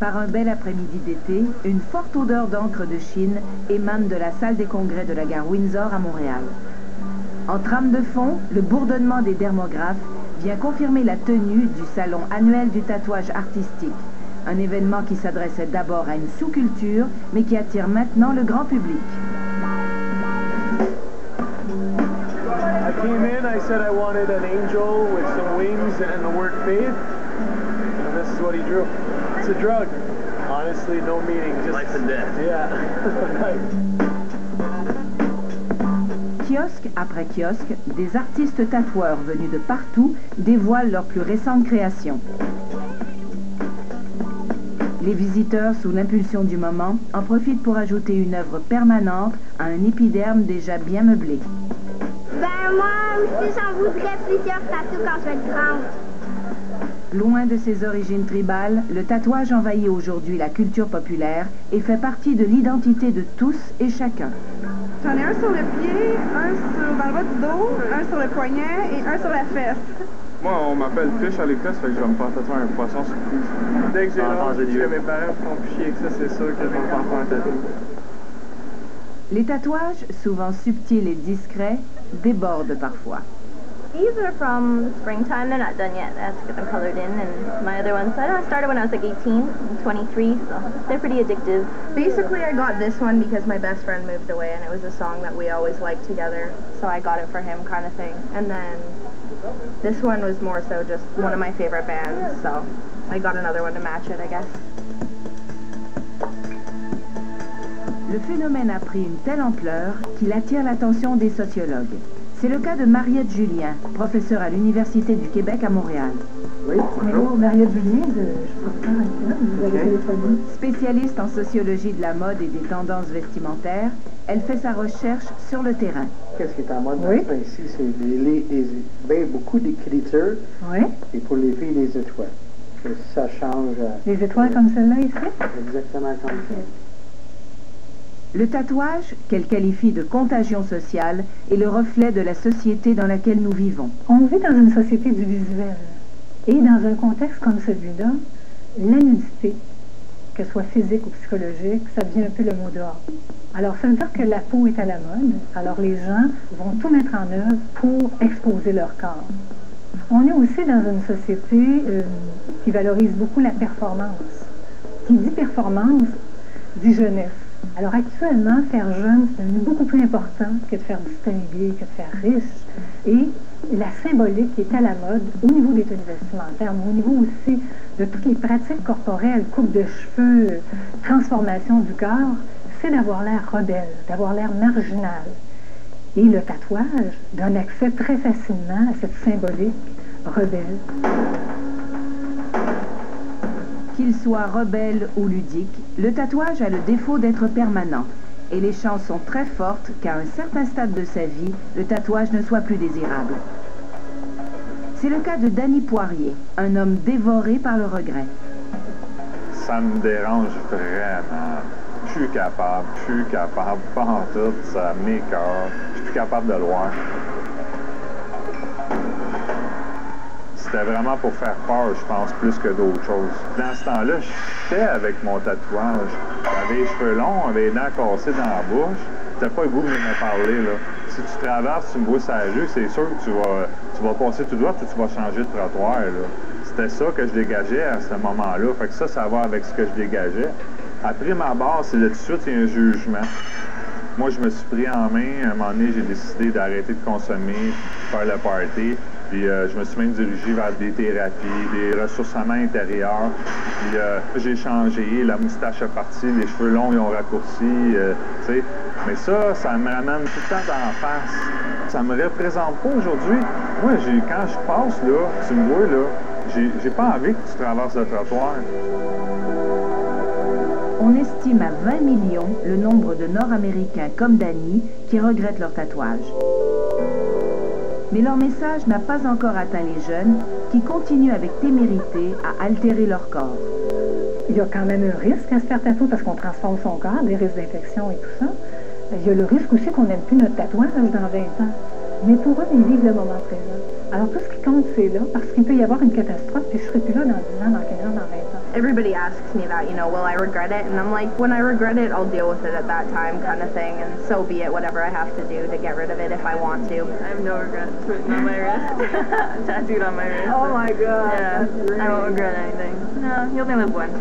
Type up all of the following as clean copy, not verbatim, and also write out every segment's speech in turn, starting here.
Par un bel après-midi d'été, une forte odeur d'encre de Chine émane de la salle des congrès de la gare Windsor à Montréal. En trame de fond, le bourdonnement des dermographes vient confirmer la tenue du salon annuel du tatouage artistique, un événement qui s'adressait d'abord à une sous-culture, mais qui attire maintenant le grand public. I came in, I said I wanted an angel with some wings and the word faith, and this is what he drew. It's a drug. Honestly, no meaning. Just life and death. Yeah. Kiosque après kiosque, des artistes tatoueurs venus de partout dévoilent leurs plus récentes créations. Les visiteurs, sous l'impulsion du moment, en profitent pour ajouter une œuvre permanente à un épiderme déjà bien meublé. Ben moi aussi, j'en voudrais plusieurs tatous quand je vais être grande. Loin de ses origines tribales, le tatouage envahit aujourd'hui la culture populaire et fait partie de l'identité de tous et chacun. J'en ai un sur le pied, un dans le bas du dos, un sur le poignet et un sur la fesse. Moi, on m'appelle Fish à l'école, fait que je vais me faire tatouer un poisson sur le cou. Dès que j'ai l'âge que mes parents font chier avec ça, c'est sûr que je vais me faire un tatou. Les tatouages, souvent subtils et discrets, débordent parfois. These are from springtime. They're not done yet. I have to get them colored in. And my other ones, I started when I was like 18, I'm 23, so they're pretty addictive. Basically, I got this one because my best friend moved away and it was a song that we always liked together. So I got it for him kind of thing. And then this one was more so just one of my favorite bands. So I got another one to match it, I guess. Le phénomène a pris une telle ampleur qu'il attire l'attention des sociologues. C'est le cas de Mariette Julien, professeure à l'Université du Québec à Montréal. Oui, bonjour, Mariette Julien, vous avez téléphoné. Spécialiste en sociologie de la mode et des tendances vestimentaires, elle fait sa recherche sur le terrain. Qu'est-ce qui est en mode maintenant ici, c'est beaucoup d'écriture. Oui. Et pour les filles, les étoiles. Que ça change. Les étoiles comme celle-là ici? Exactement comme ça. Le tatouage, qu'elle qualifie de contagion sociale, est le reflet de la société dans laquelle nous vivons. On vit dans une société du visuel. Et dans un contexte comme celui-là, la nudité, qu'elle soit physique ou psychologique, ça devient un peu le mot d'ordre. Alors, ça veut dire que la peau est à la mode. Alors, les gens vont tout mettre en œuvre pour exposer leur corps. On est aussi dans une société qui valorise beaucoup la performance. Qui dit performance, dit jeunesse. Alors actuellement, faire jeune, c'est devenu beaucoup plus important que de faire distinguer, que de faire riche. Et la symbolique qui est à la mode au niveau des tenues vestimentaires, mais au niveau aussi de toutes les pratiques corporelles, coupe de cheveux, transformation du corps, c'est d'avoir l'air rebelle, d'avoir l'air marginal. Et le tatouage donne accès très facilement à cette symbolique rebelle. Qu'il soit rebelle ou ludique, le tatouage a le défaut d'être permanent. Et les chances sont très fortes qu'à un certain stade de sa vie, le tatouage ne soit plus désirable. C'est le cas de Danny Poirier, un homme dévoré par le regret. Ça me dérange vraiment. Je suis capable, pas en tout, ça m'écoeure. Je suis plus capable de le voir. C'était vraiment pour faire peur, je pense, plus que d'autres choses. Dans ce temps-là, j'étais avec mon tatouage. J'avais les cheveux longs, j'avais les dents cassées dans la bouche. T'as pas le goût de me parler, là. Si tu traverses, tu me vois sur la rue, c'est sûr que tu vas passer tout droit et tu vas changer de trottoir, là. C'était ça que je dégageais à ce moment-là. Fait que ça va avec ce que je dégageais. Après ma barre, c'est là tout de suite, il y a un jugement. Moi, je me suis pris en main. À un moment donné, j'ai décidé d'arrêter de consommer, faire le party. Puis je me suis même dirigé vers des thérapies, des ressourcements intérieurs. Puis j'ai changé, la moustache est partie, les cheveux longs ils ont raccourci, tu sais. Mais ça me ramène tout le temps en face. Ça me représente pas aujourd'hui. Moi, quand je passe là, tu me vois là, j'ai pas envie que tu traverses le trottoir. On estime à 20 millions le nombre de Nord-Américains comme Danny qui regrettent leur tatouage. Mais leur message n'a pas encore atteint les jeunes qui continuent avec témérité à altérer leur corps. Il y a quand même un risque à se faire tatouer parce qu'on transforme son corps, des risques d'infection et tout ça. Il y a le risque aussi qu'on n'aime plus notre tatouage dans 20 ans. Mais pour eux, ils vivent le moment présent. Alors tout ce qui compte, c'est là, parce qu'il peut y avoir une catastrophe, puis je ne serai plus là dans 10 ans, dans 15 ans, dans 20 ans. everybody asks me that, you know, will I regret it? And I'm like, when I regret it, I'll deal with it at that time kind of thing, and so be it, whatever I have to do to get rid of it if I want to. I have no regrets. It's written on my wrist. Tattooed on my wrist. Oh my God. Yeah, I won't regret anything. No, you only live once.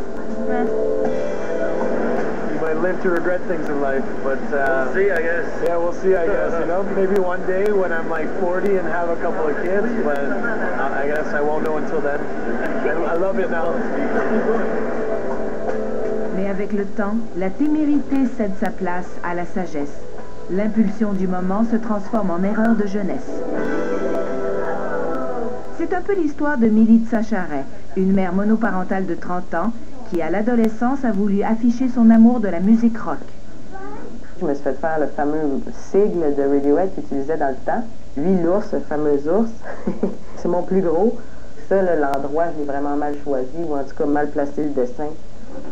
You might live to regret things in life, but we'll see, I guess. Yeah, we'll see, I guess. You know, maybe one day when I'm like 40 and have a couple of kids, but I guess I won't know until then. I love it now. Mais avec le temps, la témérité cède sa place à la sagesse. L'impulsion du moment se transforme en erreur de jeunesse. C'est un peu l'histoire de Militza Charret, une mère monoparentale de 30 ans qui, à l'adolescence, a voulu afficher son amour de la musique rock. Je me suis fait faire le fameux sigle de Radiohead qu'ils utilisaient dans le temps. Lui, l'ours, le fameux ours, c'est mon plus gros. Ça, l'endroit, je l'ai vraiment mal choisi, ou en tout cas mal placé le dessin.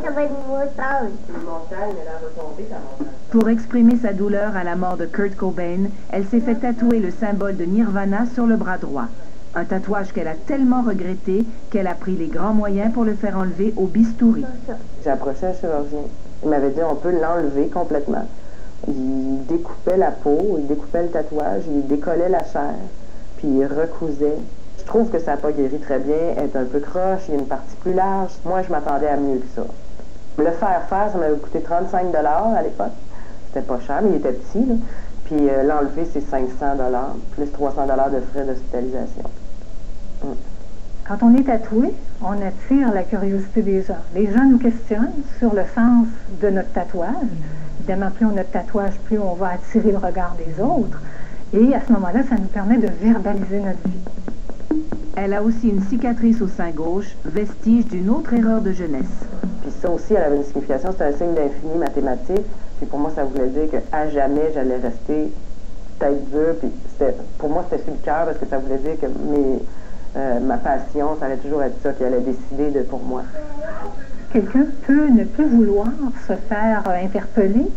Ça va être une montagne. Une montagne, elle a retombé, ta montagne. Pour exprimer sa douleur à la mort de Kurt Cobain, elle s'est fait tatouer le symbole de Nirvana sur le bras droit. Un tatouage qu'elle a tellement regretté qu'elle a pris les grands moyens pour le faire enlever au bistouri. J'ai approché un chirurgien. Il m'avait dit on peut l'enlever complètement. Il découpait la peau, il découpait le tatouage, il décollait la chair, puis il recousait. Je trouve que ça n'a pas guéri très bien, elle est un peu croche, il y a une partie plus large. Moi, je m'attendais à mieux que ça. Le faire, ça m'avait coûté 35 $ à l'époque. C'était pas cher, mais il était petit, là. Puis l'enlever, c'est 500 $, plus 300 $ de frais d'hospitalisation. Quand on est tatoué, on attire la curiosité des gens. Les gens nous questionnent sur le sens de notre tatouage. Évidemment, plus on a de tatouage, plus on va attirer le regard des autres. Et à ce moment-là, ça nous permet de verbaliser notre vie. Elle a aussi une cicatrice au sein gauche, vestige d'une autre erreur de jeunesse. Puis ça aussi, elle avait une signification, c'était un signe d'infini mathématique. Puis pour moi, ça voulait dire qu'à jamais, j'allais rester tête dure. Puis pour moi, c'était sur le cœur parce que ça voulait dire que ma passion, ça allait toujours être ça qui allait décider pour moi. Quelqu'un peut ne plus vouloir se faire interpeller.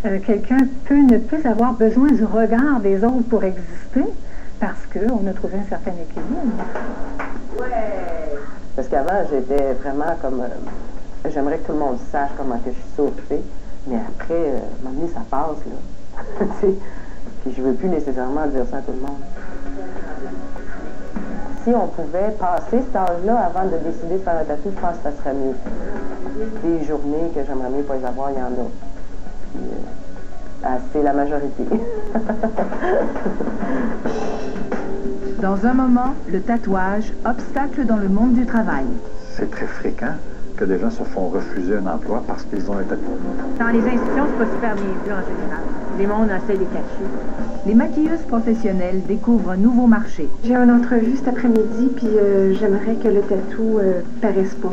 Quelqu'un peut ne plus avoir besoin du regard des autres pour exister parce qu'on a trouvé un certain équilibre. Ouais! Parce qu'avant, j'étais vraiment comme... j'aimerais que tout le monde sache comment que je suis saucée, mais après, à un moment donné, ça passe, là. Puis je veux plus nécessairement dire ça à tout le monde. Si on pouvait passer cet âge-là avant de décider de faire un tatou, je pense que ça serait mieux. Des journées que j'aimerais mieux pas les avoir, il y en a. Puis, c'est la majorité. Dans un moment, le tatouage, obstacle dans le monde du travail. C'est très fréquent que des gens se font refuser un emploi parce qu'ils ont un tatouage. Dans les institutions, c'est pas super bien vu en général. Les mondes essaient de les cacher. Les maquilleuses professionnelles découvrent un nouveau marché. J'ai une entrevue cet après-midi, puis j'aimerais que le tatou paraisse pas.